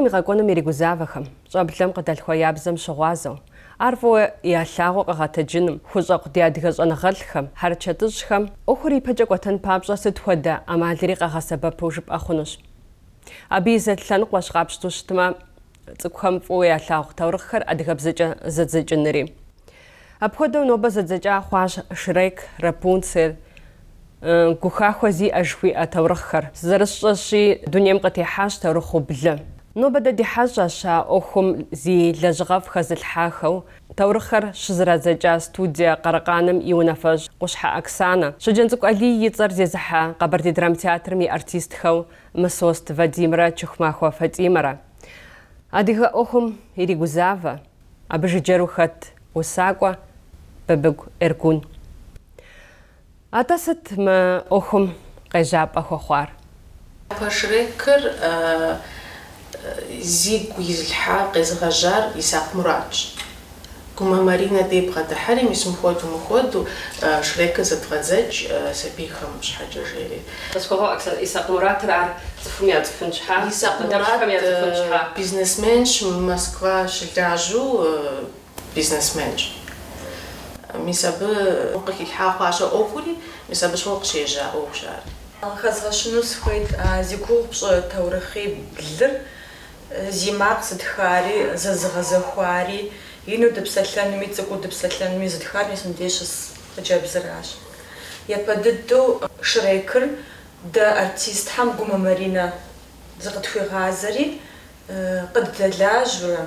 игъэкӏуэным иригузавэхэм, щӏэблэм къыдалъхуеябзэм щыгъуазэу, ар фӏыуэ ялъагъуэ къэгъэтэджыным, хущӏэкъу ди адыгэ щӏэныгъэлӏхэм, хьэрчэтыщӏхэм ӏуэхур ипэкӏэ кӏуэтэн папщӏэ сыт хуэдэ ӏэмалри къэгъэсэбэпу жыпӏэ хъунущ. Абы и зэтлъэныкъуэщ къапщту щытмэ, цӏыкӏухэм фӏыуэ ялъагъу таурыхъхэр адыгэбзэкӏэ зэдзэкӏынри. Апхуэдэу нобэ зэдзэкӏа хъуащ Шрек, Рапунцель, гухахуэ зиӏэ жыхуиӏэ таурыхъхэр. Зэрысщӏэщи, дунейм къытехьащ таурыхъыу блы. Нобэ дэ ди хьэщӏэщ а ӏуэхум зи лэжьыгъэфӏ хэзылъхьахэу таурыхъхэр щызэрадзэкӏа студие Къэрэкъаным и унафэщӏ Къущхьэ Оксанэ, Шэджэн цӏыкӏу Алий и цӏэр зезыхьа Къэбэрдей драмтеатрым и артистхэу Мысост Вадимрэ Чыхумахуэ Фатӏимэрэ. Адыгэ ӏуэхум иригузавэ, абы жыджэру хэт усакӏуэ Бабыгу Эргун. Атӏэ сыт мы ӏуэхум къежьапӏэ хуэхъуар? Шрекыр зигу изылъхьа къезыгъэжьар Исаак Муратщ. Гумэ Маринэ дей бгъэдыхьэри, мис мыхуэду Шрекыр зэдгъэдзэкӏ сабийхэм щхьэкӏэ жери. Къысхуэгъуэ Исаак Муратыр ар цӏыхум я цӏыхун щхьа? Исаак Мурат бизнесменщ, Москва щылажьэу бизнесменщ. Мис абы къыхилъхьа хъуащэ ӏуэхури, мис абы щхьэу къыщежьа ӏуэхущ ар. Хэзгъэщыну сыхуейт зи гугъу пщӏы таурыхъи блыр зи макъ зытхари, зэзыгъэзэхуари, ину дыпсэлъэнуми, цӏыкӏуу дыпсэлъэнуми зытхар мис мыбдеж щыс хъыджэбзыращ. Япэ дыдэу Шрекыр дэ артистхьэм Гумэ Маринэ зыкъытхуигъазэри къыддэлажьурэ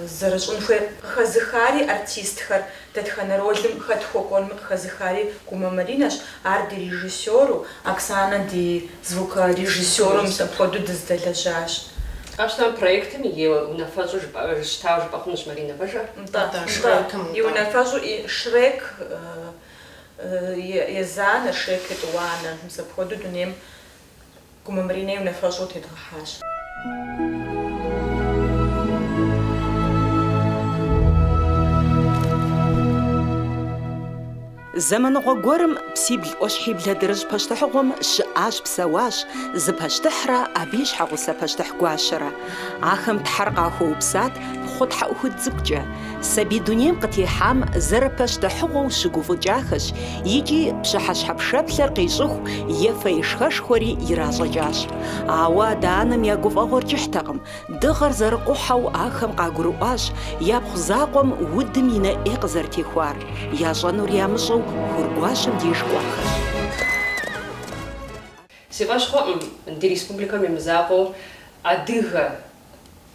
зэрыщӏын хуей къыхэзыхари артистхэр дэтхэнэ ролым хэт хуэкӏуэнми къыхэзыхари Гумэ Маринэщ, ар ди режиссёру, Оксанэ ди звукорежиссёру мис апхуэдэу дыздэлэжьащ. Къапщтэмэ проектым и унафэщӏу щытауэ жыпӏэ хъунущ Маринэ Бэжэ? И унафэщӏу и Шрек езанэ, Шрек етӏуанэ, мис апхуэдэу дунейм Гумэ Маринэ и унафэщӏу тедгъэхьащ. Зэманыгъуэ гуэрым псибл ӏуэщхьиблэ дырыжь пащтыхьыгъуэм щыӏащ псэуащ, зы пащтыхьрэ абы и щхьэгъусэ пащтыхь гуащэрэ. Ахэм тхьэр къахуэупсат пхъутхьэӏухуд цӏыкӏукӏэ. Сабий дунейм къытехьам зэрыпащтыхьыгъуэу щыгуфӏыкӏахэщ, икӏи пщыхьэщхьэпшэплъэр къищӏыху е фэишхэшхуэри иращӏэкӏащ. Ауэ адэ-анэм я гуфӏэгъуэр кӏыхьтэкъым. Дыгъэр зэрыкъухьэу ахэм къагурыӏуащ япхъу закъуэм удым и нэӏей къызэрытехуар. Ящӏэнур ямыщӏэу хургуащэм деж кӏуахэщ. Си фӏэщ хъуӏым ди республикэм и мызакъуэу адыгэ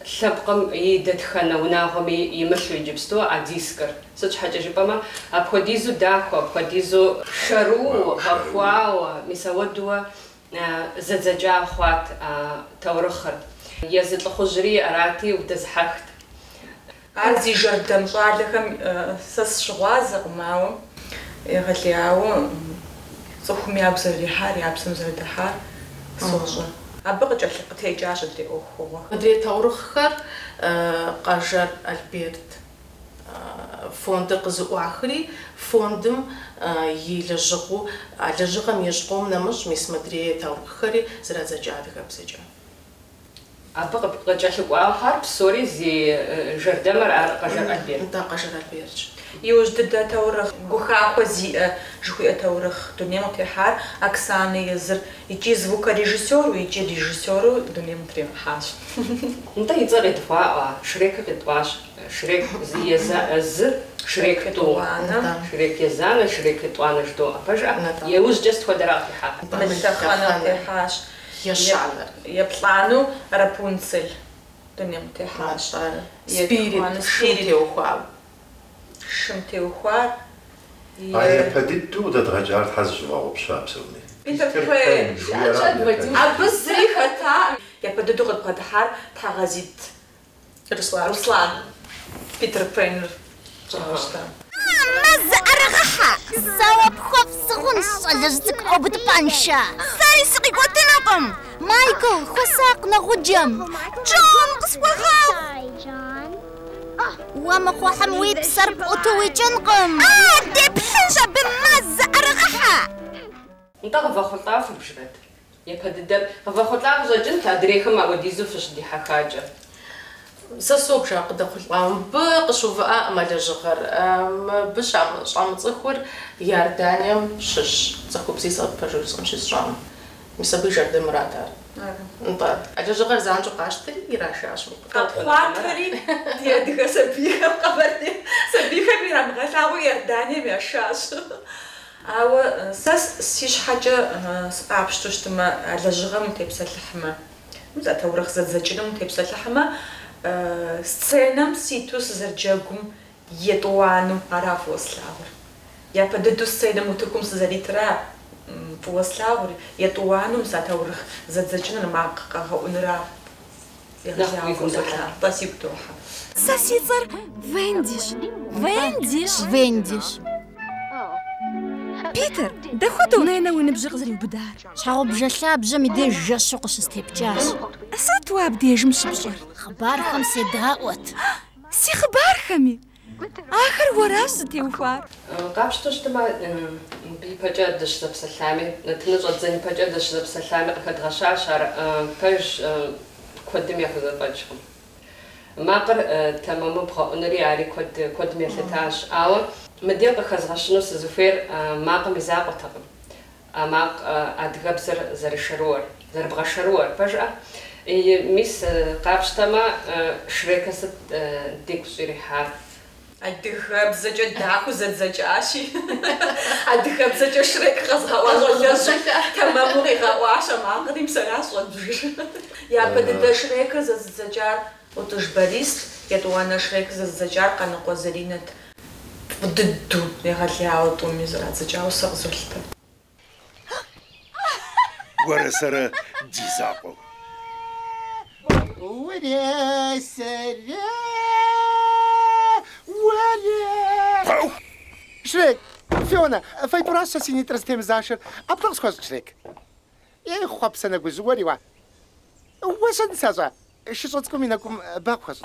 лъэпкъым и дэтхэнэ унагъуэми имылъу иджыпсту а дискыр. Сыт щхьэкӏэ жыпӏэмэ, апхуэдизу дахуэ, апхуэдизу шэруу, гъэхуауэ, мис ауэдууэ зэдзэкӏа хъуат таурыхъыр. Езы лӏыхъужьри арати удэзыхьэхт. Ар зи жэрдэм щӏалэхэм сэ сщыгъуазэкъым, ауэ егъэлеяуэ цӏыхум ягу зэрырихьар, я псэм зэрыдыхьар сощӏэ. Абы къытекӏащ адрей ӏуэхугъуэ. Адрей таурыхъхэр Къэжэр Альберт фондыр къызыӏуахри, фондым и лэжьыгъэу, а лэжьыгъэм ещӏкъуэм нэмыщӏ мис мыдрей таурыхъхэри зэрадзэкӏа адыгэбзэкӏэ. Абы къыкӏэлъыкӏуагъэр псори зи жэрдэмэр ар Къэжэр Альберт. Да, Къэжэр Альбертщ. Иужь дыдэ таурыхъ, гухахуэ зиӏэ жыхуиӏэ таурыхъ дунейм къытехьар Оксанэ езыр, икӏи звукорежиссёру, икӏи режиссёру дунейм трихьащ. Нтӏэ и цӏэр къедгъуаӏуэ, Шрекыр къетӏуащ. Шрек зы Шрек етӏуанэ, Шрек езанэ, Шрек етӏуанэ ждоӏэ. Пэжа иужькӏэ сытхуэдэрэ къытехьа. Мылъэхъанэ къытехьащ. Еплӏану Рапунцель дунейм къытехьащ. Спирит теухуауэ. Шым теухуар. Япэ дыдэу дэдгъэкӏар тхьэ зыщыфӏэгъупща псэуми. Абы зыри хэта. Япэ дыдэу къыдбгъэдыхьар Тхьэгъэзит Руслан. Питер Пен щӏэщтэ. Мазэ ӏэрыгъыхьэ! Сауэ пхуэфӏ щӏалэжь цӏыкӏу ӏэубыдыпӏэншэ. Сэри сыкъикӏуэтынукъым. Майкл, хуэсакъ нэгъуджэм. Джон, къысхуэгъэгъу. Уэмыхъуэхьэм уи псэр пӏуту уикӏынкъым. Деплъынщ абы мазэ ӏэрыгъыхьэ! Нтӏэ къывэхъулӏафэ бжрэт. يبدأ فخطلع زوجين تدريهم أو ديزو فش دي حاجة ساسوب شاق دخل بقشوف ما لجغر بش عم تصخر ياردانيم شش تصخب سيسا بجوز مش شام مسبي جرد مراتا انت اجغر زانجو قاشتري يراشاش قطواتري دي سبيها قبرني سبيها ميرام غلاو ياردانيم ياشاش أو ساس سيش حاجة أبشتوش تما لجغم تبسل لحمة مزا تورخ زجنم تبسل لحمة سценам ситус зерджагум етуану арафу славр. Я подойду сценам утукум зеритра фуславр етуану сатаурх зажачна макка унра. Спасибо тоха. Сасицар вендиш. Питер, да ходу на ونبجغ زري بدار. شغل بجلا بجمي دي جاسو قص تبجاش. أساتوا بديج مش بجر. خباركم سداوت. سي خباركمي. آخر وراس تيوفار. قابشتوش تما بيبجا دش بسلامي نتنجد زين بيبجا دش بسلامي قد غشاشر بيج قدم ياخذ بجهم. ما قر تمام بخا نري عاري كود 113 أو مديق خزغشنو سزوفير ماق مزاق تقم ماق أدغب زر شرور زر بغا شرور فجأة ميس قابشتما شريكة ست ديك سوري حار أدغب زجا داكو زجاشي أدغب زجا شريك خزها وغلش تمام غيغا واشا ما قديم سلاس ودجر يا بدد شريك زجار وتجبريست يدوانا شريك زجار قنقو زرينت ضدو يغلياو طومي زرع زجاو سغزلتا ورسرة جيزاقو ورسرة شريك فيونا فاي براسة سيني ترستيم زاشر أبطل سخوز شريك يا خواب سنة قزوري وا وسن سازا شصوتكم إنكم باقوز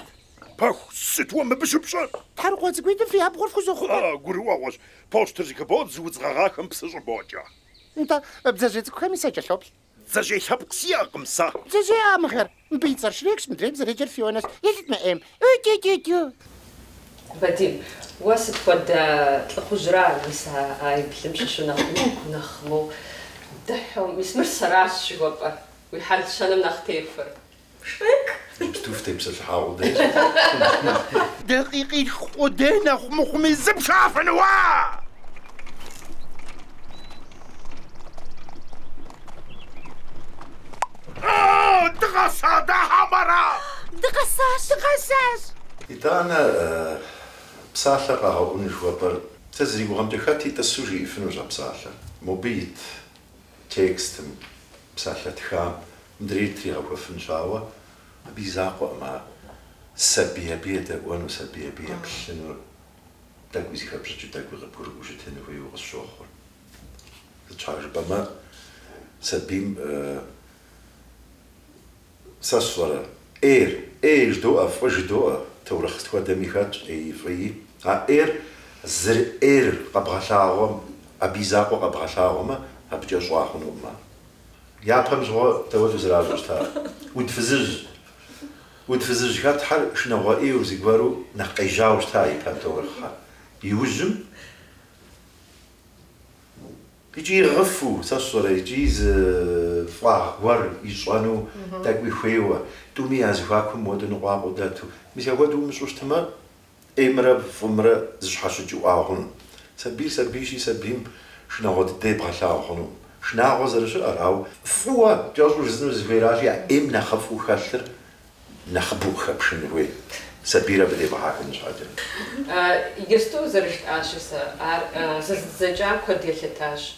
باخ ستوا ما بشبشان تحرقوا تقويد فيها بغرف خزوخو قولوا واش بوشتر كبود زوز غاراكم بسجن بوجا انت بزاجتك خمي سجل شوبي زاجي حبك سياقم صح زاجي مخير مبيتصر شريكش مدريب زريجر فيوناس يجد ما ام بديل واسد فد تلقوا جرال مسا اي بلمش شو نخمو دحهم مسمر سراس شغوبا ويحل شنم نختيفر شريك بتوفتي بسل حاول دقيقي خدينا مخمي زبشاف نوا دغسا دا حمرا دغساس إذا بصالة قاعون شوابر تزري وغمت خاتي تسوجي فنوجا بصالة مبيت تكستم بصالة خام مدريتري أو فنشاوة بيزاقو ما سبيه بيدا وانو سبيه بيه بشنو تاكو زي خبرتو تاكو غبور وجت هنا وي وغشوخر تشارج بما سبيم ساسورا ايش دو اف وش دو تورخت قدامي خات اي في اير زر اير قبغشاغم ابيزاقو قبغشاغم ابجا شواخنو ما يا بمزو تو زراجتا ودفزج خات حر شنو هو ايو زيغوارو نقيجاوش تاي بانتورخا يوجم يجي غفو ساسورا يجيز فاه ور يشوانو تاكوي خويوا دومي ازفاكم مودن غابو داتو ميسا ودو مشوش تما امرا فمرا زشحاشجو اغن سبيشي سبيم شنو هو ديبغاشاغنو شنو غزرش او فوا جوجو زنو زفيراجيا ام نخفو خاطر نخبوخ بشنوي سبيرا بدي بحاجة مش حاجة. يستو زرشت عاشسة زجاج كود يلتاش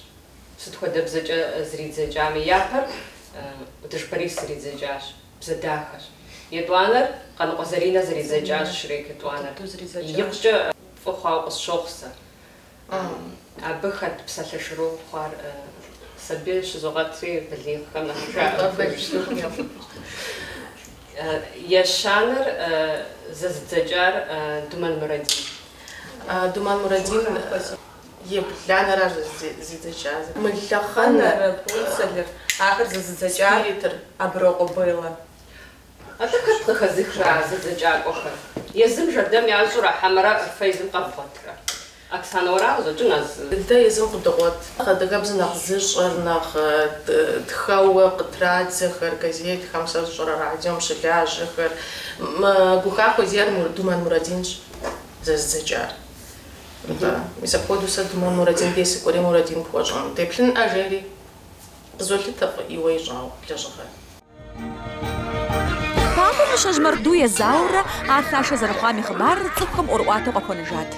ستخد بزجا زريد زجامي يابر وتشبري زريد زجاج بزداخش يتوانر قنقو زرينا زريد زجاج شريك يتوانر يقجا فخوا الشخصة أبخت بسال شروع خوار سبيش زغطري باللي كنا يشانر زجاج دومان مرادين دومان مرادين يبلانا راج زيد الجاز ملخن بولسلر Ахэр зэзэкӏар аброкъобылэ. Атэ хэт къыхэзыхра зэзэкӏакӏохэр? Езым жэдэм ящӏурэ хьэмэрэ фэйзым къэвгъуэтырэ? Оксана уэрауэ зэкӏэ нэз? Дэ езым къыдыгъуэт. Адыгэбзэ нэхъ зыщӏэр, нэхъ тхэуэ къытрадзэхэр, газетхэм сэ зыщӏэрэ радиом щылажьэхэр. Гухахуэ зиӏэр Думан Мурадинщ зэзэкӏар. Мис апхуэдэу сэ Думан Мурадин дей сыкӏуэри Мурадин пхуэщӏын. Деплъын ӏэжери къызолъытэфӏ иуэ ищӏауэ лэжьыгъэр. Папэр мыщэжь мэрду езауэрэ ар лъашэ зэрыхъуам и хъыбарыр цӏыхухэм ӏуэрыӏуатэу къыхуэныжат.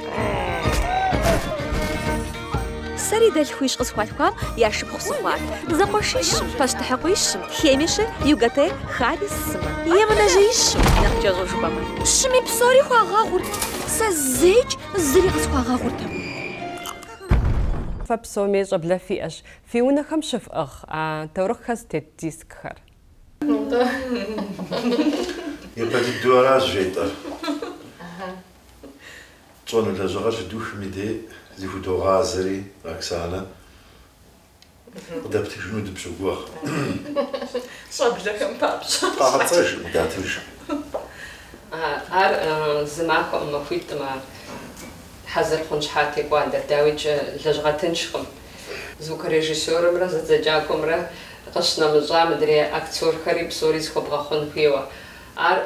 Сэри дэлъхуищ къысхуалъхуам я шыпхъу сыхъуат. Зэкъуэшищым, пащтыхьыкъуищым, хемиши, югатэ, харисым, емынэжеищым нэхъкӏэ щӏыжыпӏэмэ. Щыми псори хуагъэгъурт. Сэ зэикӏ зыри къысхуагъэгъуртэм. Фэ псоми щӏэблэ фиӏэщ. Фи унэхэм щыфӏыгъ таурыхъхэр зытет дискхэр. Епэ дыду аращ жейтӏэр. Щӏэну лэжьыгъэр щыдухым и дей зихудогъазэри Оксана къыдэптыжыну дыпщогугъ. Щӏэблэхэм папщӏэ. Къагъэцӏэж датыж. Ар зы махуэм махуитӏым хьэзыр хъун щхьэ текӏуа дауичӏ лэжьыгъэтыншкъым. Звукорежиссерымрэ зэдзэкӏакӏуэмрэ къыщынэмыщӏа мыдрей актерхэри псори зыхуэбгъэхъун хуейуэ. Ар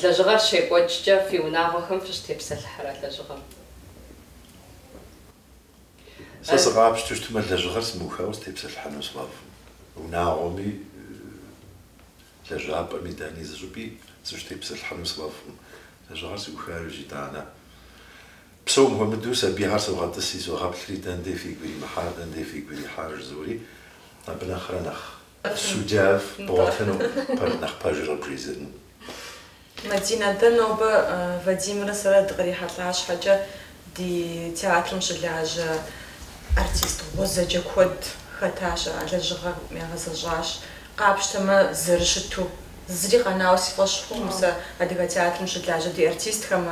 лэжьыгъэр щекӏуэкӏкӏэ фи унагъуэхэм фыщытепсэлъхьэрэ лэжьыгъэм? Сэ сыкъапщтэу щытмэ лэжьыгъэр сымыухауэ степсэлъхьэну сфӏэфӏым. Унагъуэми лэжьапӏэми дэни зыщӏыпӏи сыщытепсэлъхьэну сфӏэфӏым. Лэжьыгъэр сиухауэ житӏанэ. Псом хуэмыдэу сабийхьэр согъэтӏыси согъэплъри дэндей фигу иримыхьар, дэндей фигу ирихьар жызори, абы нэхърэ нэхъ судьяв бгъуэтэну нэхъ пэжыр къыбжезыӏэну. Мадинэ, дэ нобэ Вадимрэ сэрэ дыкърихьэлӏа щхьэкӏэ ди театрым щылажьэ артист гъуэзэджэ куэд хэтащ, лэжьыгъэр ягъэзэщӏащ. Къапщтэмэ зэрыщыту зыри къэнауэ си фӏэщ хъум сэ адыгэ театрым щылажьэ ди артистхэм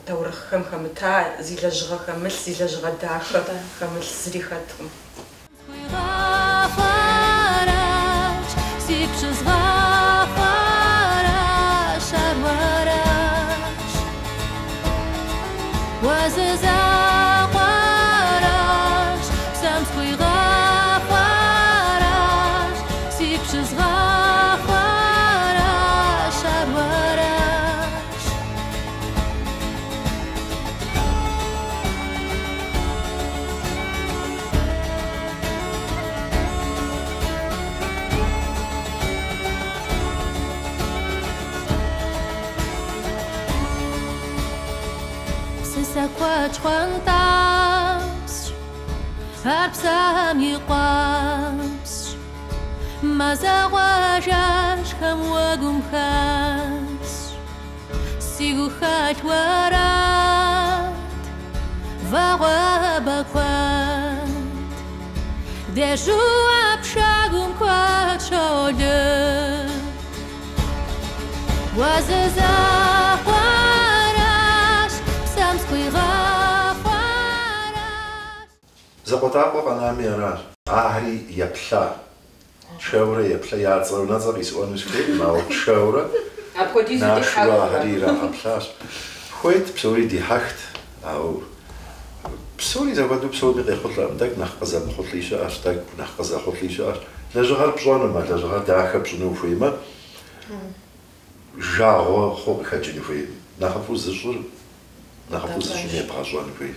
таурыхъхэм хэмыта зи лэжьыгъэ хэмылъ, зи лэжьыгъэ дахэ хэмылъ зыри хэткъым. Harpsami qams mazawajash kam wagum khas sigu khat warat vawabakwat deju apshagum kwachode wazazaqarash samsqira Зэкъуэтӏакъуэ къэнами аращ. Ахьри еплъа. Шэурэ еплъа. Я цӏэрунэцӏэр къисӏуэну сыхуейкъым, ауэ шэурэ нашыурэ ахьри ирагъэплъащ. Хуейт псори дихьэхт, ауэ псори зэхуэдэу псоми къехъулӏэ. Тӏэкӏу нэхъ къызэмыхъулӏи щыӏэщ, тӏэкӏу нэхъ къызэхъулӏи щыӏэщ. Лэжьыгъэр пщӏэнумэ, лэжьыгъэр дахэ пщӏыну ухуеймэ, жагъуэ хъу къыхэкӏын ухуейм. Нэхъыфӏу зыщӏыр, нэхъыфӏу зыщӏым ебгъэщӏэн ухуей.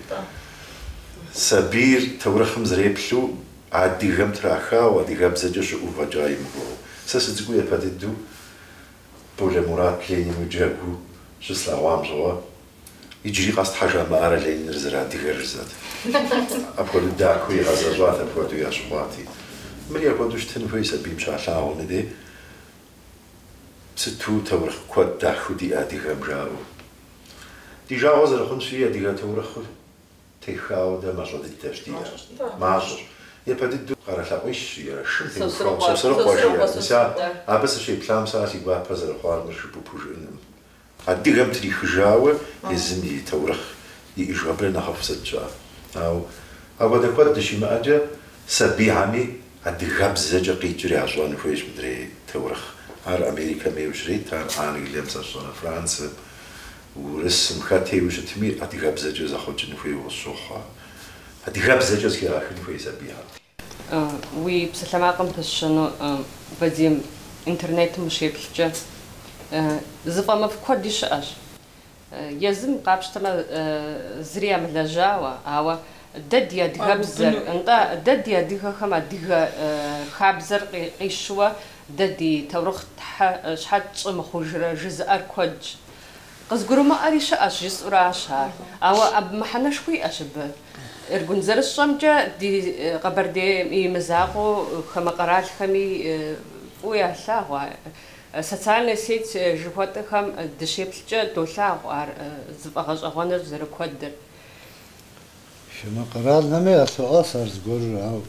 Сабийр таурыхъым зреплъу адыгэм трахауэ, адыгэбзэкӏэ щыӏэу фӏэкӏа имыгугъу. Сэ сыцӏыкӏуу епэ дыдэу Болэ Мурат Ленину джэгуу щыслъэгъуам щыгъуэ иджыри къэстхьэжа мыӏэрэ Лениныр зэрадыгэр жызэт. Апхуэдэу дахэу игъэзэщӏат, апхуэдэу ящыгъуати. Мыри апхуэдэу щытын хуей сабийм щалъагъуэм дей сыту таурыхъ куэд дахэу диӏэ адыгэм жаӏэу. Ди жагъуэ зэрыхъунщи адыгэ таурыхъыр техауэ дэ мащӏэ дыдэщ диӏэ. Мащӏэщ. Епэ дыдэу къэралъэӏуищ, ерышым теухуауэ, Сосрыкъуэ жиӏэ. Абы сыщеплъам сэ си гуапэ зэрыхъуар мыршыпу жыӏэным. Адыгэм трихыжауэ езым и таурыхъ иӏыжыгъэ нэхъыфӏ сыт щыӏэ. Ауэ апхуэдэ куэд дыщимыӏэкӏэ сабийхьэми أدغابزة قيجري عشان خويش مدري تورخ هر أمريكا ميوشري تار أنجليا مسافر فرنسا ورسم خاتي وش تمي أدغابزة جزء خدجن خوي وصوخا أدغابزة جزء كراخن خوي سبيها وي بسلامكم تشنو بديم إنترنت مشيبلجة زفا ما في كوديش أش يزم قابش تما زريا ملجاوة أو دديا دغابزر أنت دديا دغا خما دغا خابزر قيشوا ددي تورخ شحال مخوجر جزء كوج قزقرو ما أريش أش يسوراشها أو أب محناش خوي أشب إرجون زر الشمجة دي قبر دي مزاقو خما قرال خمي ويا لاغوا социальная сеть животным дешевле доллар زباغش أغانر زر كودر. شما قرار نمی أساس أرزگور راو.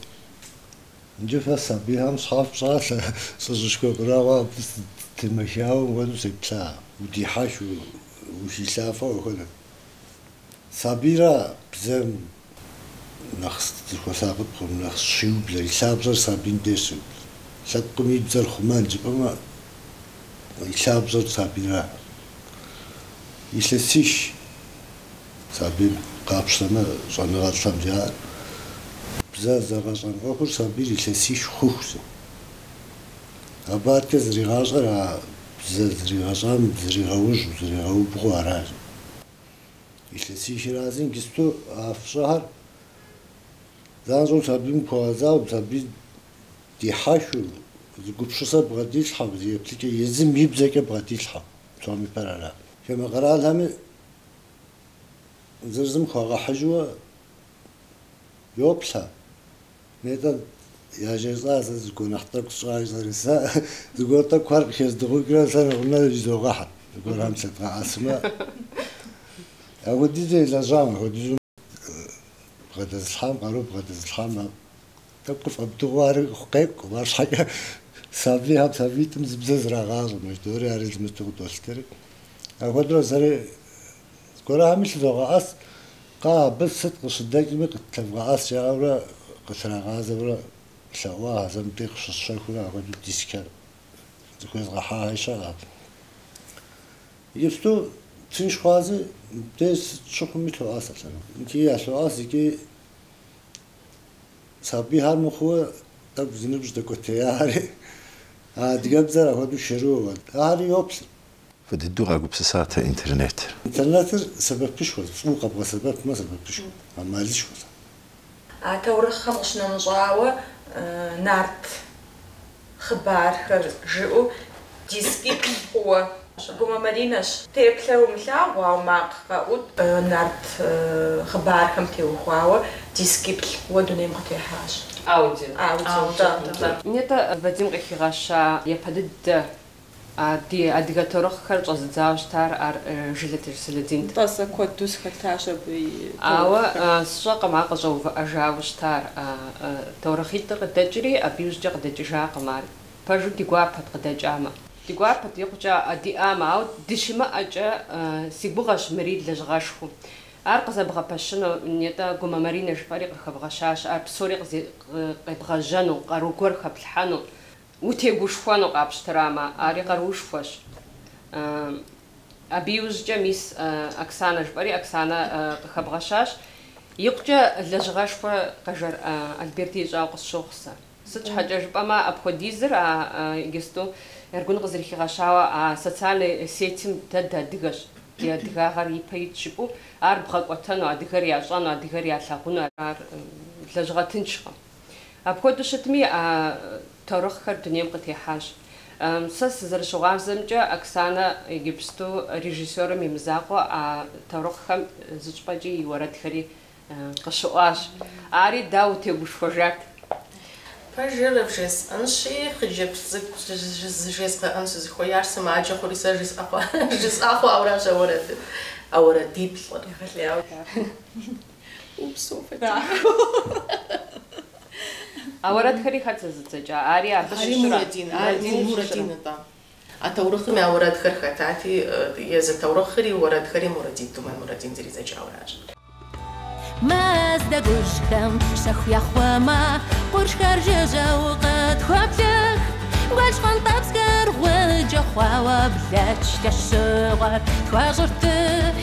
نجف سبیه هم صاف صاف سوزشکو قرار تمشاو ودو سبلا وديحاش وشيسافة وكذا. سبيرا بزم نخست خسابت قم نخست شيو بلا يسابزر سبين ديسو. سبقم يبزر خمان جبما يسابزر سبيرا. يسلسيش سبين قابشتما صنعات سمجار. بزاف زغاشان أخر سبيل يسلسيش خوخس. أباد كزريغاشر زريغاشان زريغاوج زريغاو بغوارج. يسلسيش رازين كستو في شهر. زانجو سبين كوازاو سبين ديحاشو زقبشسا بغديش حب زي بتلك يزم يبزك بغديش حب. سامي برا. كما قرال هم زرزم خواغ حجوا يوبسا. نيتا يا جزاز زكون احترق صاي زرسا زكون تكوار بخيز دغو كرا سنة قلنا جزو غاحد زكون هم ستغا اسماء او ديجي لجام هو ديجو بغدا زلحام قارو بغدا زلحام تبقف عبدوغاري خقيق وبارش حاجة سابيها بسابيتم زبزاز راغاز ومجدوري عريز مستغو دوستري او درو زري زكون هميش زوغاس قا بس صدق صدق مي قتلغاس شاورا قتلغاز ولا شواها زمتيق الشركولا غادي ديسكار زكوز غاحا هايشا يفتو تنش خوازي ديس تشوف ميتو اساسا انتي يا شوازي كي صابي هار مخو طب زينبش دكوتياري ديغابزر غادو شرو هاري يوبس فددو غاكو بسسات انترنت سبب بشوز فوق ابغى سبب ما سبب بشوز اما ليش تورخ خمشنا نجاوة نارت خبار خرجو ديسكيب هو قوم مدينش تيبلو ملاوا وما قاود نارت خبار كم تيوخوا ديسكيب ودوني مقتيحاش أودي نيتا بديم غيخاشا يبدد دي أديك تروح خرج أزداج تار جلت السلدين. تاسا كودوس خلتاشة بي. أو ساق معك جو أجاوش تار تورخيت قدجري أبيوز جا قدجا قمار. فجو ديقوار بات قدجامة. ديقوار بات يقجا دي آما أو دشما أجا سيبغاش مريد لجغاشخو. أرقص أبغى باشنو نيتا قوم مارينا جفاري خبغاشاش أبصوري قزي قبغاجانو قاروكور خبلحانو. وتيجوش فانو قابش تراما أري قروش فاش أبيوز جميس أكسانا جبري أكسانا خبغشاش يقجا لجغاش فا قجر البرتي جاو قصوخسا ست حاجة جبما أبخو ديزر يجستو يرجون غزري خغاشاوا سوسيال سيتم تدا دغش يا دغار يبيتشبو أربخ قطنو دغار ياشانو دغار ياشاقونو لجغاتنشخ أبخو دشتمي تاريخ الدنيا مقتيحاش ساس زر شغال زمجة أكسانا يجبستو ريجيسور ميمزاقو تاريخهم زوجباجي ورد خري قشواش عاري داوتي وشوجات فجر فجس أنشي خجبت جس أنس زخويار سماجة خليسة جس أخو أوراج أورد ديب خلي أوكا وبسوفة أورد خري خاتز زتجا عاري هاري موردين دا أتورخ ما أورد خر خاتاتي يز تورخ خري ورد خري موردين توما موردين زري زجا أوراج دقوشكم شخو يخوما قرش خرجة وقد خوابتك قاش خنطاب سكر وجخوا وبلاتش كالشغر تواجرتك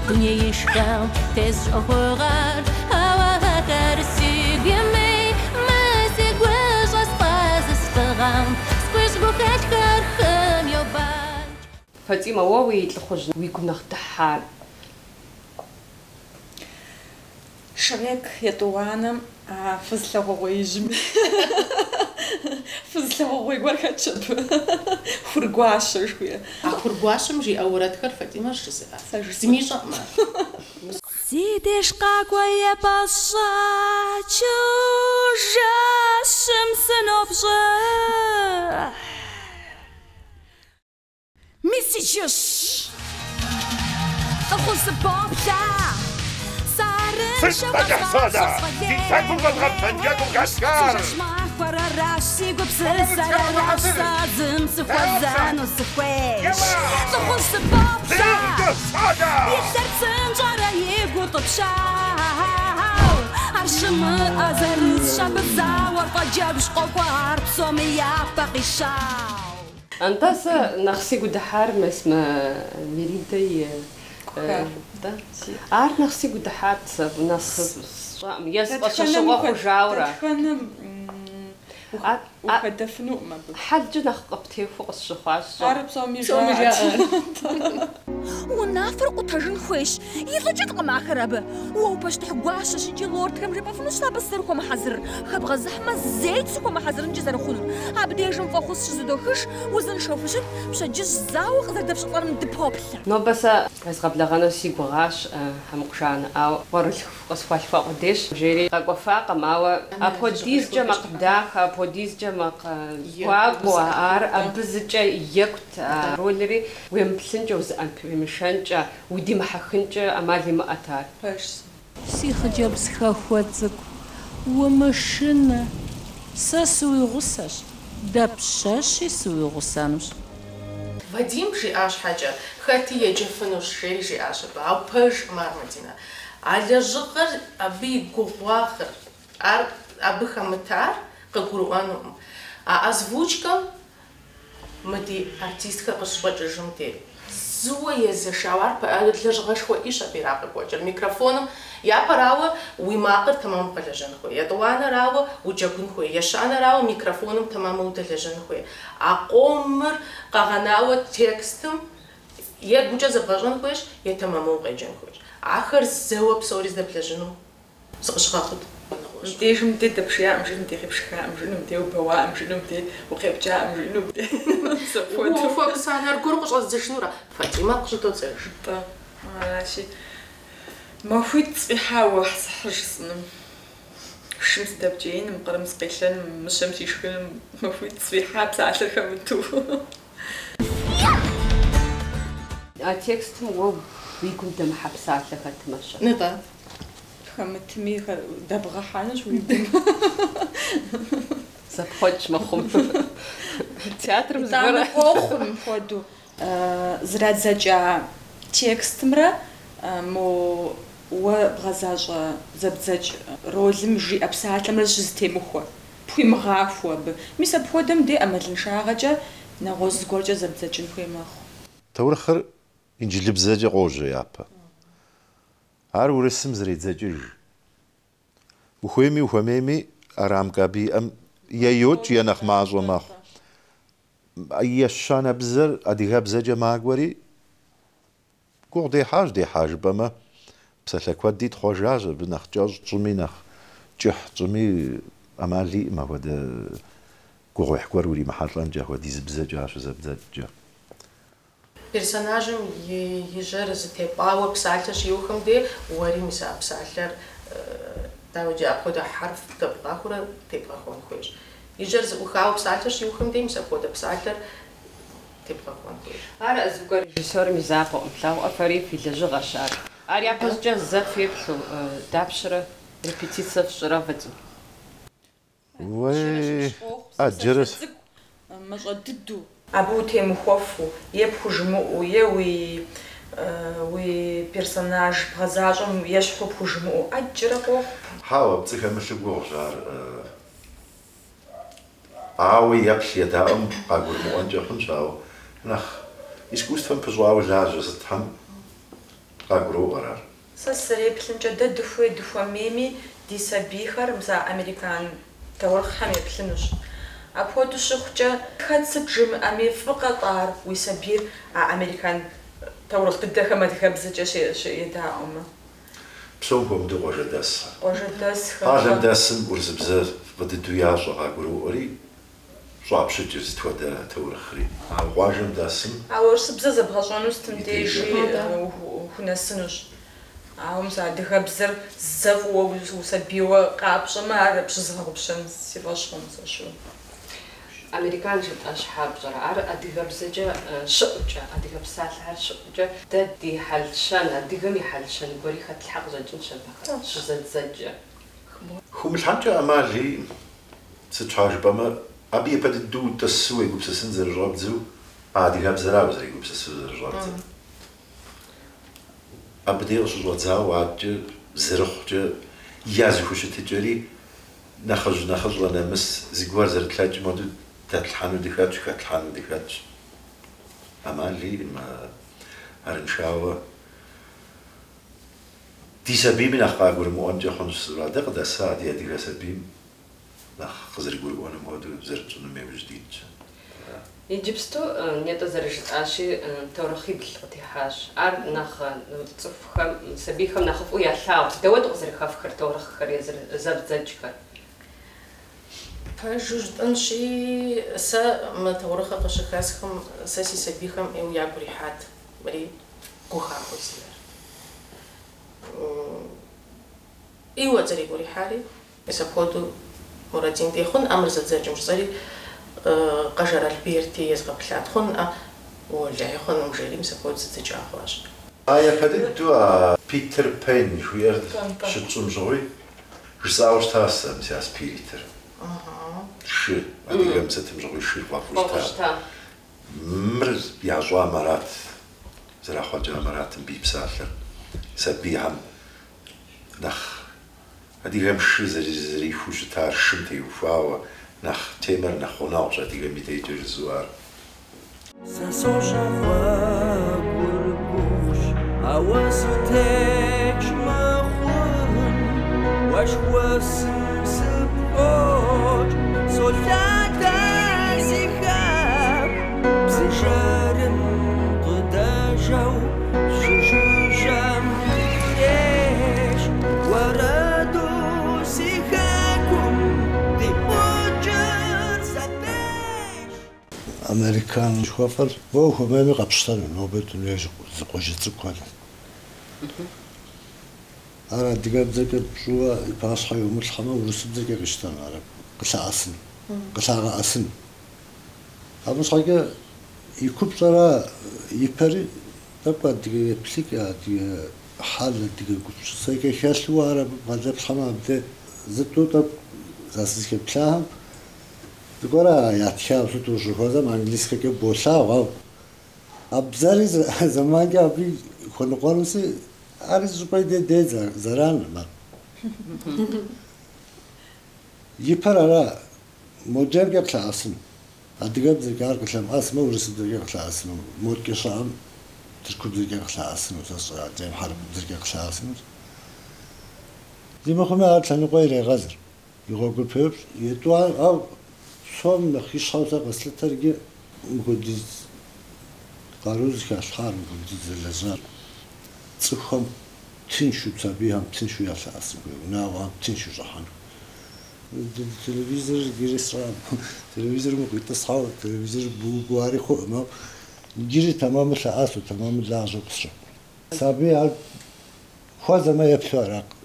دنيا يشكم تزج أخوغار هوا كارسيق يمي ما سيقواج أسطاز استغام سكوش بوكاش كارخم يوباج فاطمة واوي تلخج ويكون نختحال شريك يطوانا فزلوا ويجم فزلوا ويقول كاتشب فرقواش شوية فرقواش مجي أورد كرفتي ما شو زميشة ما سيدش قاقوية بصا تشوجا الشمس نبجا مسيجش أخوص بابتا ستة جحصادة تتفكوا مضغب فنجد وكسكار فراراشي قبسل راسا سخوزان وسخويش تخص بابشا يشتر سنجارة يقوط بشاو عرشم أزرز شاب الزاور فجابش قوار بصومية باقي شاو أنتاس نخسي قدحار ما اسمه مريدي عارف نخسي قدحات نص يسقط شغوخ وجاورة وكدفنو ما حد جنا قبتي فوق الشخاش عارف صومي جاء ونافر قطرن خوش يلجت قمع خرابة وباش تحقواش شنجي لورد كم جبا فنوش لابسر كوم حزر خبغ زحمة زيت سكوم حزر نجزر خنور عبدي جن فخص شزدوخش وزن شوفشن باش جز زاو قدر دبش طار من دبوبل نو بس قبل غانا سيغواش همقشان او ورل قصفال فوق ديش جيري قفاق ماو ابوديز جما قداخ ابوديز جما قواقوا ار ابزجا يكت رولري ويمبسنجوز مشانجا ودي محخنجا امالي ما اتار سي خجبس خاخواتك ومشنا ساسوي غساش دبشاشي سوي غسانوش Вадим жиӏащ хьэкӏэ хэти еджэфынущ жери жиӏащ абы, ауэ пэжкъым ар Мадинэ. А лэжьыгъэр абы и гугъуагъыр, ар абы хэмытар къыгурыӏуэнукъым. А озвучкэм мы ди артистхэр къыщыщӏэкӏыжым де зыуэ езэшауэ ар лэжьыгъэшхуэ ӏищ абы иракъыкӏуэкӏыр. Микрофоным япэрауэ уи макъыр тэмэму къэлэжьэн хуей, етӏуанэрауэ уджэгун хуей, ещанэрауэ микрофоным тэмэму удэлэжьэн хуей. А къомыр къэгъэнауэ текстым е гукӏэ зэбгъэщӏэн хуейщ, е тэмэму укъеджэн хуейщ. Ахэр зэуэ псори здэблэжьыну зыкъыщыгъэхъут. Дежым де дапшиям жинум де хипшхам жинум де убавам жинум де укъепчам жинум де Фокусанэр гур къыщӏэздзэжынура Фатимэ къыщытоцӏэж. Аращи махуит цӏихьауэ хьыжысӏэным шым сдэпкӏеиным къырым сыкъилъэным мыщэм сишхыным махуит цӏихьа псалъэр хэмыту. А текстым уэ уи гум дэмыхьэпсалъэ хэтмэщэ. Нытӏэ. Хэмытми дэбгъэхьэнущ уи гум. Зэпхъуэкӏ мэхъум. Театрым зыгорэ ӏуэхъум хуэдэу зырадзэкӏа текстымрэ мо уэ бгъэзащӏэ зэбдзэкӏ ролым жиӏэ псалъэмрэ щызэтемыхуэ, пхуимыгъахуэ абы. Мис апхуэдэм де ӏэмалыншагъэкӏэ нэгъуэщӏ зыгуэркӏэ зэбдзэкӏын хуей мэхъу. Таурыхъыр инджылыбзэкӏэ къожьэ япэ. Ар урысым зыредзэкӏыж. Ухуейми ухуэмейми рамка биӏэм е йокӏ е нэхъ мащӏэ мэхъу. Ещанэ бзэр адыгэбзэкӏэ магуэри гугъу дехьэж бэмэ псалъэ куэд ит хъуэжащ абы нэхъ кӏэщӏ щӏыми нэхъ кӏыхь щӏыми ӏэмал иӏым апхуэдэ гугъуехь гуэр уримыхьэлӏэнкӏэ апхуэдиз бзэкӏэ щызэбдзэкӏэ. Персонажым и жэр зытепӏауэ псалъэ щиухым де уэри мис а псалъэр дауэкӏэ апхуэдэ хьэрф дэбгъэхурэ тепгъэхуэн хуейщ. И жэр зыӏухауэ псалъэ щиухым де мис апхуэдэ псалъэр тепгъэхуэн хуейщ. Ар зыгуэр режиссерым и закъуэӏым, лъагъуӏэ фэри фи лэжьыгъэщ ар. Ар япэщӏыкӏэ зэ феплъу дапщэрэ репетицэ фщӏырэ вэцӏу. Уей, аджэрыс. Мащӏэ дыду. Абы утемыхуэфу, е пхужымыӏуу, е уи персонаж бгъэзащӏэм ещхьу пхужымыӏэу ӏэджэрэ къохъу. Хьауэ пцӏыхэмылъыгугъщ ар. Ауэ еплъ едаӏэм къагурымыӏуэнкӏэ хъунщ, ауэ нэхъ искусствэм пыщӏауэ лажьэ сытхьэм къагуроӏуэр ар. Сэ сызэреплъымкӏэ дэ дыхуейми ди сабийхэр мис американ таурыхьхэм еплъынущ. Апхуэдэу щыхъукӏэ хэт сыт жымыӏэми фӏыкъэ тӏар уи сабийр американ таурыхъ дыдэхэм адыгэбзэкӏэ едаӏуэмэ. Псом хуэмыдэу къуажэдэс. Къуажэдэсхэр. Къалэм дэсым урысыбзэ фӏыдыдэу ящӏэ къагуроӏуэри щӏапщыкӏыр зыт хуэдэ таурыхъри. Къуажэм дэсым. Урысыбзэ зэбгъэщӏэну стым дежи хунэсынущ. Ауэ мис адыгэбзэр зэфӏыуэ усабийуэ къапщӏэмэ ар пщызгъэгъупщэн си фӏэщ хъун сэщу. Американ жыпӏэ щхьэпщӏэрэ ар адыгэбзэкӏэ щыӏукӏэ, адыгэ псалъэхэр щыӏукӏэ дэ ди хьэлщэн, адыгэм и хьэлщэн гуэри хэтлъхьэ къыщӏэкӏын щабэхэр щызэдзэкӏэ. Хумылъхьэмкӏэ ӏэмали сыт щхьа жыпӏэмэ абы епэ дыдэу тӏысу уегупсысын зэрыщӏэбдзэу адыгэбзэрауэ зэригупсысу зэрыщӏэбдзэр. Абыдей къыщыщӏэдзауэ адэкӏэ зэрыхъукӏэ я зыхущытыкӏэри нэхъыжь нэмыс зыгуэр зэрытлъэкӏым хуэдэу дэтлъхьэну дыхэтщ, хэтлъхьэну дыхэтщ. Ӏэмали арыншауэ ди сабийми нэхъ къагурымыӏуэнкӏэ хъунщ. Дэ къыдэса ди адыгэ сабийм нэхъ къызэрыгурыӏуэным хуэдэу зэрытщӏыным иужь дитщ. Иджыпсту нетӏэ зэрыжытӏащи таурыхъибл къытехьащ. Ар нэхъ цӏыхухэм, сабийхэм нэхъыфӏу ялъагъу. Дэуэду къызэрыхэфхэр таурыхъхэр, зэбдзэкӏхэр. Пэжу жытӏэнщи, сэ мы таурыхъыр къыщыхэсхэм сэ си сабийхэм ӏейуэ ягу ирихьат. Мэри гугъа хуэзэр. ӏейуэ зэригу ирихьари, мис апхуэдэу Мурадин дехъун ӏэмыр зэдзэкӏым щӏэри Къэжэр Альберти езгъэплъат хъунӏэ, уолэхьи хъунум жери мис апхуэдэу зэдзэкӏа хъуащ. Япэ дыдэу Питер Пен жиӏэр щытщӏым щыгъуи жысӏауэ щытащ сэ мис я спиритыр. Шы, адыгэм сытым щыгъуи шыр фӏэфӏу щыта. Мыр ящӏуам арат, зэрахъуэкӏам арат мыбы и псалъэр. Сабийхьэм нэхъ адыгэм шы зэрихыу щытар шым теухуауэ нэхъ темэр нэхъ гъунэгъущ адыгэм и дежкӏэ жызуар. Сэ сощхьэгъуэгурыгугъущ, ауэ сытекӏ мэхъун, уэшх уэсым сыпӏуокӏ, солъатэ си хэм, бзыжьэрым къыдэжэу щыжыжьэм деж, уэрэду си хэкум диӏуокӏыр зэпеж. Американ жыхуэфӏыр хуэмейми къэпщтэну нобэ дуней зыкъуэжы цӏыкӏу. Ар адыгэбзэкӏэ пщӏыуэ и пащхьэ йумылъхьэмэ урысыбзэкӏэ къищтэн, ар къылъагъэӏэсын. Абы щхьэкӏэ и купщӏэра ипэри тӏэкӏу адыгэ еплъыкӏ, адыгэ хьэл, адыгэ гупсысэкӏэ хэлъу ар абы бгъэзэплъхьэмэ абдей зытӏу тӏэкӏу засызыхеплъахэм зыгуэра ятхауэ сыту щыхуэзэм английскэкӏэ болъагъу, а бзэри зэманкӏэ абы хуэныкъуэнуси ари щӏыпӏэ дей зэранэмэ. Ипэр ара моджэркӏэ къылъаӏэсын, адыгэбзэкӏэ ар къылъэмыӏэсмэ урысыбзэкӏэ къылъаӏэсыну, модкӏэ щыӏэм тыркубзэкӏэ къылъаӏэсыну, сэ щӏыӏэкӏэм хьэрыпыбзэкӏэ къылъаӏэсыну. Зимыхъуми ар лъэныкъуэ ирегъэзыр, и гъуэгур пеупщӏ, етӏу ау псом нэхъ ищхьэу сэ къэслъытэркӏэ мыхуэдиз къару зыхалъхьар, мыхуэдиз зэлэжьар. Цӏыхухэм тыншу, сабийхэм тыншу ялъаӏэсын хуейуэ, унагъуэхэм тыншу щӏыхьэну. Телевизор ирисщӏам, телевизорым укъитӏысхьэу, телевизор бууари хъуӏымэ, иджыри тэмэму лъаӏэсу, тэмэму лажьэу къысщӏы. Сабий ар хуэзэмэ еплъу аракъым.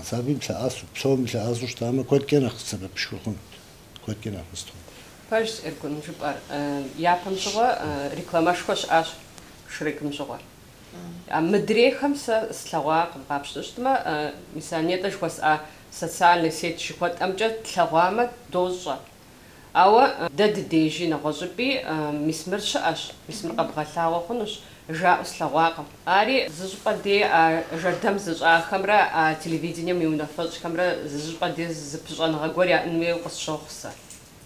Сабийм лъаӏэсу, псоми лъаӏэсу щытамэ, куэдкӏэ нэхъ сэбэпышхуэ хъунут, куэдкӏэ нэхъ къыстхуэн. Пэж Эргун жыпӏэр япэм щыгъуэ рекламэшхуэ щыӏащ шрекым щыгъуэ. Мыдрейхэм сэ слъэгъуакъым къапщтэ щытмэ, мис нетӏэ жыхуэсӏа социальный сеть жыхуэтӏэмкӏэ тлъэгъуамэ дощӏэ. Ауэ дэ дыдежи нэгъуэщӏыпӏи мис мыр щыӏэщ, мис мыр къэбгъэлъагъуэ хъунущ. жаӏэу слъэгъуакъым. Ари зыщӏыпӏэ дей жардам зыщӏахэмрэ телевидением и унафэщӏхэмрэ зыщӏыпӏэ дей зыпыщӏэныгъэ гуэр яӏэн хуейуэ къысщохъу сэ.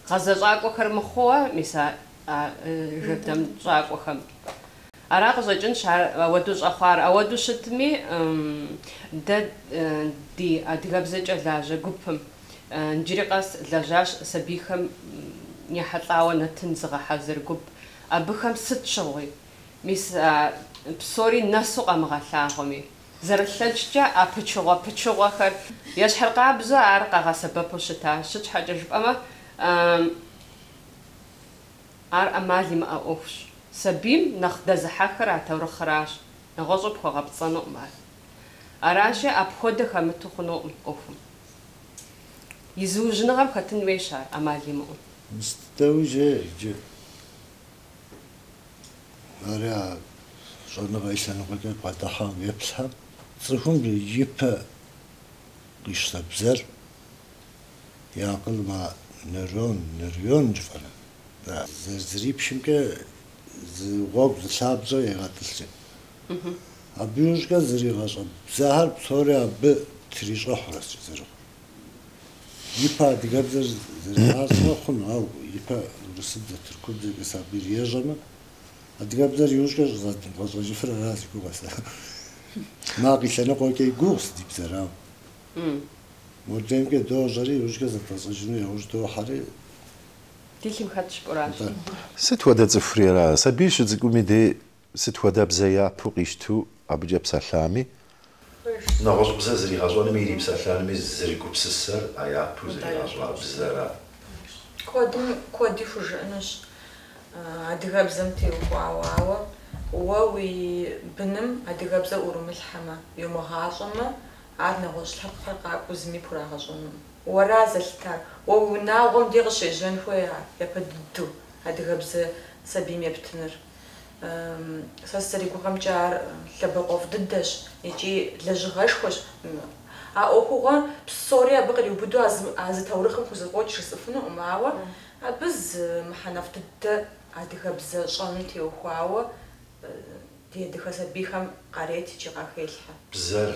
Гъэзэщӏакӏуэхэр мыхъууэ мис жардам щӏакӏуэхэм. Ара къыщӏэкӏынщ ауэдэу щӏэхъуар. Ауэдэу щытми, дэ ди адыгэбзэкӏэ лажьэ гупым иджыри къэс лэжьащ сабийхэм ехьэлӏауэ нэтын зыгъэхьэзыр гуп. Абыхэм сыт щыгъуи? Мис псори нэсу къэмыгъэлъагъуэми. Зэрылъэкӏкӏэ пычыгъуэхэр ещхьыркъабзэу ар къагъэсэбэпу щытащ. Щыт щхьэкӏэ жыпӏэмэ, ар ӏэмал имыӏэ ӏуэхущ. Сабийм нэхъ дэзыхьэхэр а таурыхъыращ. Нэгъуэщӏу пхуэгъэпцӏэнуӏым ар. Аращи, апхуэдэ хэмыту хъунуӏым ӏуэхум. Изыужьыныгъэм хэтын хуейщ ар ӏэмал имыӏэу. Мыстауи иджы. Ари щӏэныгъэ илъэныгъэкӏэ бгъэдыхьэу еплъхьэм цӏыхум ипэ къищтэ бзэр и акъыл нейрон жыфӏэрэ. Зырипшымкӏэ гъуэгу зылъабжьэ егъэтӏылъкӏэ. Абы иужькӏэ зыригъэщӏэ бзэхэр псори абы трищӏыхьурэ зэрыхъу. Ипэ адыгэбзэр зэригъащӏэмэ хъуну, ау ипэ урысыбзэ, тыркубзэкӏэ сабы ирежьэмэ, адыгэбзэр иужькӏэ щӏэщӏэжыфыр аращ и гугъэ сэ. Макъ илъэныкъуэкӏэ и гугъущ ди бзэр, ау. Модреймкӏэ дожьэри иужькӏэ зэтӏэщӏэжыну яужь дохьэри. Дилъым хэт щыпӏэращ. Сыт хуэдэ цӏыхури ара? Сабий щыцӏыкӏуми дей сыт хуэдэ бзэ япэу къищту абыкӏэ псэлъами, нэгъуэщӏ бзэ зригъэщӏэнми ирипсэлъэнми зэригупсысэр а япэу зэригъэщӏа бзэра. Куэди хужыӏэнущ адыгэбзэм теухуауэ, уэ уи быным адыгэбзэ урымылъхьэмэ, йумыгъащӏэмэ, ар нэгъуэщӏ лъэпкъхэр къакӏуэу зыми пхурагъэщӏэнукъым. Уэра зэлъытар. Уэ унагъуэм де къыщежьэн хуея япэ дыдэу адыгэбзэ сабийм ептыныр. Сэ сызэригугъэмкӏэ ар лъэбакъуэфӏ дыдэщ икӏи лэжьыгъэшхуэщ. А ӏуэхугъуэр псори абы къриубыду а зы таурыхъым хузэфӏокӏ жысӏыфынуӏым, ауэ абы зы мыхьэнэфӏ дыдэ адыгэбзэ щӏэным теухуауэ ди адыгэ сабийхэм къарет икӏи къахелъхьэ. Бзэр.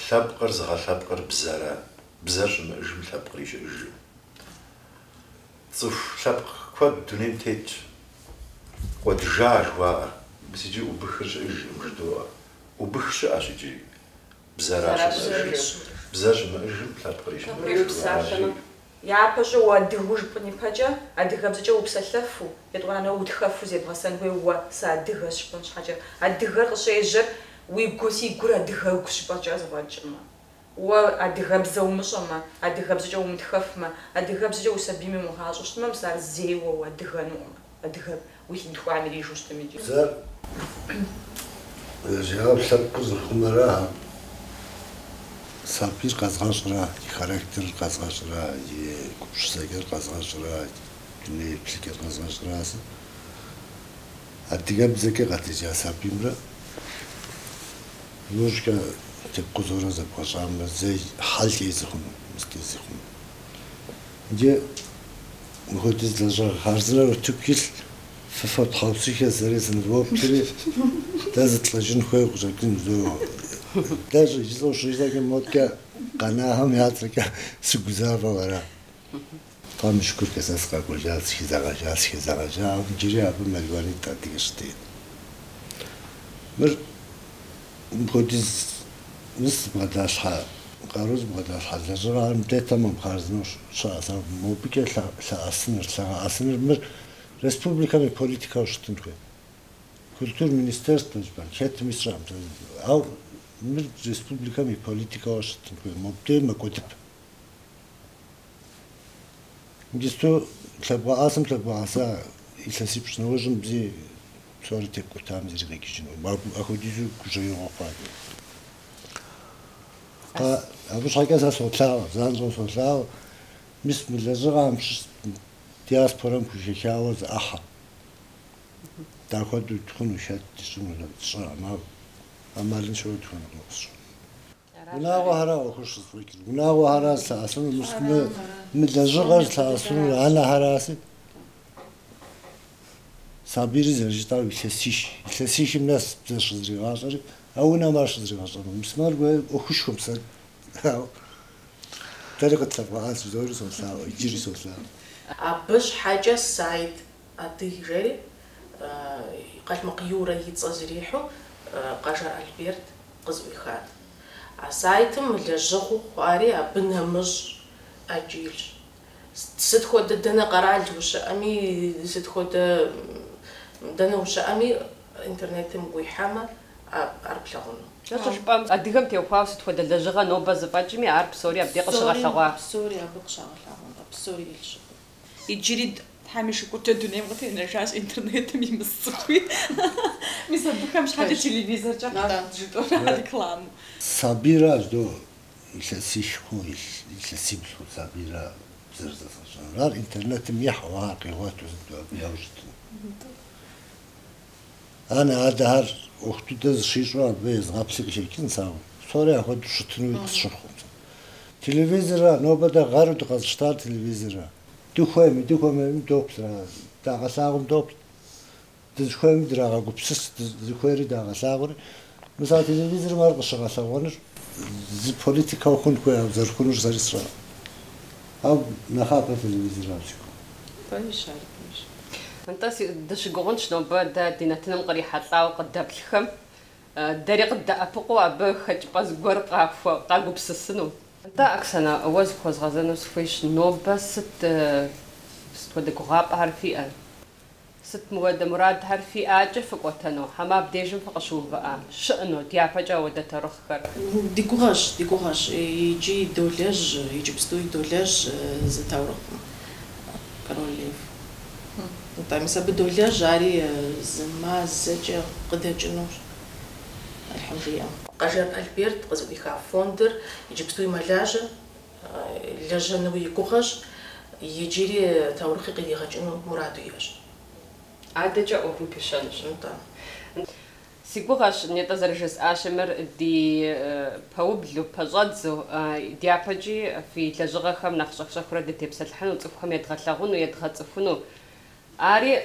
Лъэпкъыр зыгъэлъэпкъыр бзэрэ. Бзэр щымыӏэжым лъэпкъри щыӏэжу. Цӏыху лъэпкъ куэд дунейм тетщ. Кӏуэдыжа жыхуаӏэр. Мис иджы ӏубыхыр щыӏэжым жыдоӏэ. Ӏубых щыӏэщ иджы. Бзэра щымыӏэжым. Бзэр щымыӏэжым лъэпкъри щыӏэжу. Япэщӏэ уэ адыгэу жыпӏэн ипэкӏэ адыгэбзэкӏэ упсэлъэфу, етӏуанэ утхэфу зебгъэсэн хуей уэ сэ адыгэщ щыпӏэн щхьэкӏэ. Адыгэр къыщежьэр уи си гур адыгэу щыпӏэкӏэ зэфӏэкӏымэ. Уэ адыгэбзэ умыщӏэмэ, адыгэбзэкӏэ умытхэфмэ, адыгэбзэкӏэ уи сабийм умыгъащӏэу щытмэ, мис ар зейуэ уадыгэнуӏым. Адыгэ уи лъынтхуам ирижу щытым иджы. Бзэр лъэпкъыр зыхъумэрэ сабийр къэзгъэщӏрэ, и характер къэзгъэщӏрэ, и гупшысэкӏэр къэзгъэщӏрэ, дуней плъыкӏэр къэзгъэщӏрэ. Адыгэбзэкӏэ къэтэджа сабиймрэ иужькӏэ тепкъузорэ зэбгъэщӏамрэ зэи хьэлӏи зыхъуну, мыстей зыхъуну. Иджы мыхуэдиз лэжьыгъэ хъарзынэр утыку фыфэ тхьэусыхэ зэри зынывоплъри дэ зытлӏэжын хуейуэ къыщӏэкӏын зоуэ. Даже иджы щыжьэкӏэ модкӏэ къэнагъым яцӏэкӏэ сыгузавэу ара. Тхьэм и шыкур сэ сыкъэкӏуэжа, сыхезэгъэжа, иджыри абы мэлуанитӏ адыгэ щытейт. Мыр мыхуэдиз мис бгъэдалъхьэ, къару зыбгъэдалъхьэ лэжьыгъэр мыдэтэмэ хъарзынэу щыӏэ. Мобыкӏэ лъэгъэӏэсыныр мыр республикэм и политикэу щытын хуей. Культур министерство хэтми сщӏэӏым. Ау мыр республикэм и политикэу щытын хуей. Мобдей мэкӏуэдып. Иджысту лъэбгъэӏэсым лъэбгъэӏэса илъэсипщӏ нэужьым бзи псори тепкӏутам зригъэкӏыжыну. Апхуэдизу гужьеигъуэ хъуакъым. Абы щхьэкӏэ сэ солъагъу, занщӏэу солъагъу, мис мы лэжьыгъэм диаспорэм хужэхауэ зэӏыхьэ. Дахуэдэу тхъуну шэт щӏыну щӏыӏэм, ау ӏэмалыншэуи тхуэнукъым къысщӏэну. Унагъуэхьэра ӏуэхур щызфӏэкӏыр. Унагъуэхьэра злъэӏэсыну, мис мы лэжьыгъэр злъэӏэсыну анэхьэраси. صابيري زرجتاو يلسيش الناس باش زريغاشري او انا ماش زريغاشري مسمار وخشكم سر طريقة تبغى زوري صوصا يجري صوصا باش حاجة سايد أدي جري قال مقيورة يتصزريحو قجر البيرت قزوي خاد عسايتم لجغو خواري بنهمج أجيل ستخود دنا قرالج وشأمي ستخود دنا وشأمي إنترنت مبويحامة أربلغونو شباب أديهم تيوفاو ستخود لجغا نوبا زفاجمي عرب سوريا بدي قشغة ثوا سوريا بقشغة ثوا بسوريا يجري حامش كنت الدنيا مغتي نرجعش إنترنت ميمسكوي ميسبوكا مش حاجة تلفزيون جا جدور هذيك كلام صابيرا دو يلسيش خو يلسي بشو صابيرا زرزة صار إنترنت ميح واقي واتو بيوجد أنا هذا هر وقت دز شيشوار بيز غابسك شيء ساو سوريا خد شتنو يتشرخو تلفزيون نوبدا غارد قصشتار تلفزيون دوخوي دوبسرا داغا ساغم دوب دزخوي دراغا غوبسس دزخوي داغا ساغور مسا تلفزيون مار قشغا ساغونر زي بوليتيكا وكون كوي زرخونر زريسرا أو نخاف تلفزيون بايش أنت دش قرن شنو بعد ديناتنا مقري حطاو قدام الخم داري قد أبقوا أبخج بس قرقة قاقو بسسنو أنت أكسنا أوز خوز غزانو سفيش نوبة ست ودك غاب هرفيئة ست مودة مراد هرفيئة جفك وتنو حما بديجم فقشوف بقى شأنو ديافجا ودا ترخر ديكوغاش يجي دولاج يجي بستوي دولاج زتاورق كاروليف طيب مثلا بدولاج جاري زما زجا قداجنو الحمد لله قجر البيرت قزوي فوندر يجي بستوي ملاجة لاجة نوي كوخش يجيري تورخي قدي غاجنو مرادو ياش عادة جا أوفن بيشانش سيقوغاش نيتا زرجس آشمر دي باوبلو باجادزو دياباجي في تلاجغا خم نخشخ شخورة دي تبسل حنو تفهم يدغتلاغونو يدغتفونو آري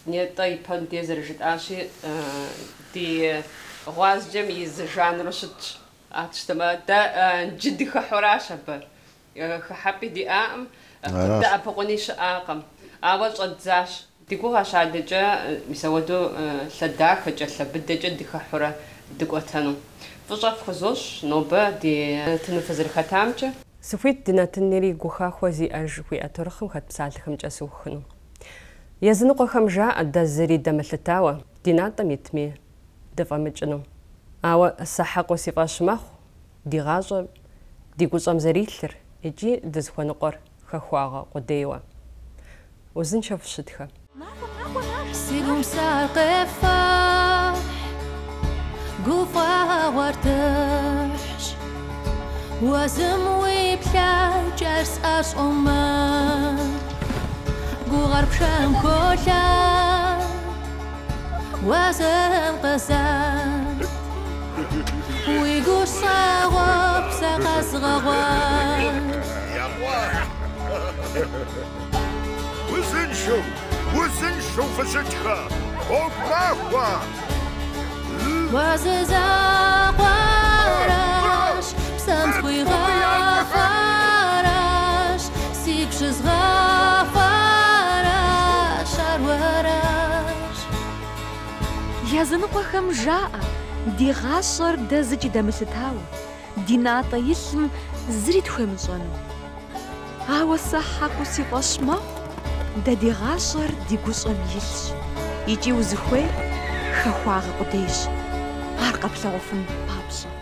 نيتا يبان دي زرجت آشي دي غواز جم يزجان رشد أتشتما دا جدي خحوراشا با خحبي دي آم دا أبقونيش آقم أول أدزاش ديكوغاش عادة جا مسودو لداك جا لبدا جا دي خحورا ديكوتانو فجاف خزوش نوبا دي تنفذ الختامجة سفيت دينا تنيري قوخا خوزي أجوي أترخم خد بسالتخم جا سوخنو يزنقو خمجا أدا زري دمثلتاوة دينا تميتمي دفع مجنو أوا الصحاق وصفاش ماخو دي غاجة دي قوزام زريثر يجي دزخوا نقر خخواغا قديوة وزن شاف الشدخة سيقوم ساقفة قوفا وارتاش وزم ويبلا جرس أش أمار قو غرب شام كولا وزم قزار ويقو صاغب ساقس غوار وزن شوف شدخة وقاقوا وززا قوارش بسمت خوي غافارش سيكشز غافارش أرورش يزنقو خمجاء دي غاشر دا زجي دا مثلتاو دي ناطا يسم زريد خمجانو هاو الصحاق وسيطاش ما دا دي غاشر دي قوشم يلش يجي وزخوي خخواغ قديش هارقب لغفن بابشا